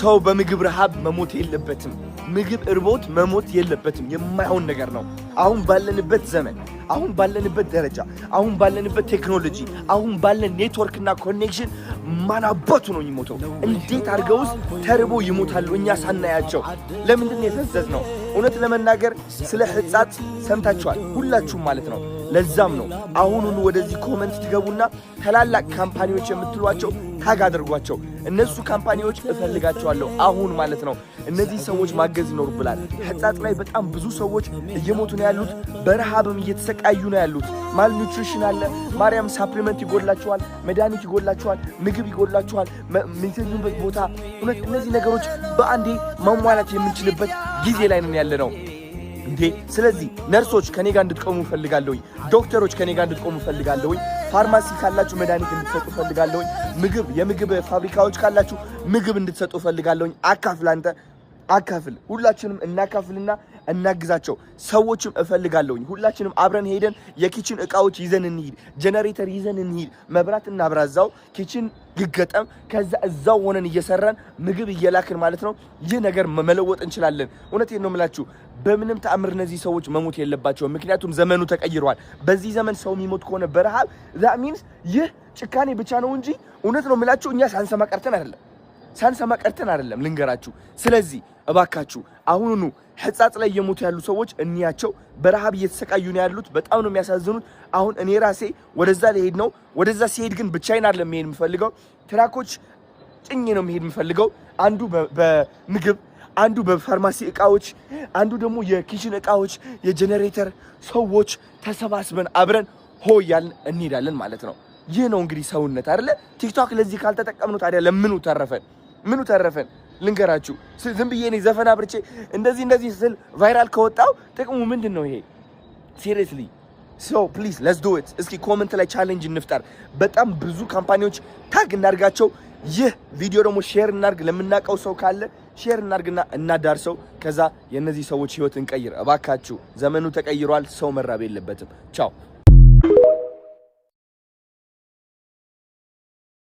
ሰው በምግብ ረሃብ መሞት የለበትም። ምግብ እርቦት መሞት የለበትም። የማይሆን ነገር ነው። አሁን ባለንበት ዘመን፣ አሁን ባለንበት ደረጃ፣ አሁን ባለንበት ቴክኖሎጂ፣ አሁን ባለን ኔትወርክና ኮኔክሽን ማናባቱ ነው የሚሞተው? እንዴት አድርገውስ ተርቦ ይሞታሉ እኛ ሳናያቸው? ለምንድን ነው የፈዘዝነው? እውነት ለመናገር ስለ ሕፃት ሰምታችኋል ሁላችሁም ማለት ነው። ለዛም ነው አሁኑኑ ወደዚህ ኮመንት ትገቡና ታላላቅ ካምፓኒዎች የምትሏቸው ታግ አድርጓቸው። እነሱ ካምፓኒዎች እፈልጋቸዋለሁ አሁን ማለት ነው። እነዚህ ሰዎች ማገዝ ይኖርብናል። ሕፃት ላይ በጣም ብዙ ሰዎች እየሞቱ ነው ያሉት፣ በረሃብም እየተሰቃዩ ነው ያሉት። ማልኒውትሪሽን አለ። ማርያም ሳፕሊመንት ይጎላቸዋል፣ መድኃኒት ይጎላቸዋል፣ ምግብ ይጎላቸዋል፣ የሚተኙበት ቦታ። እውነት እነዚህ ነገሮች በአንዴ ማሟላት የምንችልበት ጊዜ ላይ ነን ያለ ነው እንዴ። ስለዚህ ነርሶች ከኔ ጋር እንድትቆሙ ፈልጋለሁ። ዶክተሮች ከኔ ጋር እንድትቆሙ ፈልጋለሁ። ፋርማሲ ካላችሁ መድኃኒት እንድትሰጡ ፈልጋለሁ። የምግብ ፋብሪካዎች ካላችሁ ምግብ እንድትሰጡ ፈልጋለሁ። አካፍል፣ አንተ አካፍል። ሁላችንም እናካፍልና እናግዛቸው። ሰዎችም እፈልጋለሁ። ሁላችንም አብረን ሄደን የኪችን እቃዎች ይዘን እንሂድ፣ ጄነሬተር ይዘን እንሂድ፣ መብራት እናብራዛው፣ ኪችን ይገጠም። ከዛ እዛው ሆነን እየሰራን ምግብ እየላክን ማለት ነው ይህ ነገር መለወጥ እንችላለን። እውነቴን ነው የምላችሁ። በምንም ተአምር እነዚህ ሰዎች መሞት የለባቸውም። ምክንያቱም ዘመኑ ተቀይሯል። በዚህ ዘመን ሰው የሚሞት ከሆነ በረሃብ that means ይህ ጭካኔ ብቻ ነው እንጂ እውነት ነው የምላችሁ እኛ ሳንሰማ ቀርተን አይደለም ልንገራችሁ። ስለዚህ እባካችሁ አሁኑኑ ሕፃት ላይ የሞቱ ያሉ ሰዎች እንያቸው። በረሃብ እየተሰቃዩ ነው ያሉት። በጣም ነው የሚያሳዝኑት። አሁን እኔ ራሴ ወደዛ ልሄድ ነው። ወደዛ ሲሄድ ግን ብቻዬን አይደለም መሄድ የምፈልገው። ትራኮች ጭኜ ነው መሄድ የምፈልገው። አንዱ በምግብ፣ አንዱ በፋርማሲ እቃዎች፣ አንዱ ደግሞ የኪችን እቃዎች፣ የጄነሬተር ሰዎች ተሰባስበን አብረን ሆያልን እንሄዳለን ማለት ነው። ይህ ነው እንግዲህ ሰውነት አይደለ? ቲክቶክ ለዚህ ካልተጠቀምነው ታዲያ ለምኑ ተረፈን? ልንገራችሁ። ዝም ብዬ እኔ ዘፈን አብርቼ እንደዚህ ስል ቫይራል ከወጣው ጥቅሙ ምንድን ነው? ይሄ ሲሪየስሊ ሶ ፕሊዝ ሌትስ ዱ ኢት። እስኪ ኮሜንት ላይ ቻሌንጅ እንፍጠር። በጣም ብዙ ካምፓኒዎች ታግ እናርጋቸው። ይህ ቪዲዮ ደግሞ ሼር እናርግ። ለምናቀው ሰው ካለ ሼር እናርግና እናዳርሰው። ከዛ የነዚህ ሰዎች ህይወት እንቀይር። እባካችሁ ዘመኑ ተቀይሯል። ሰው መራብ የለበትም። ቻው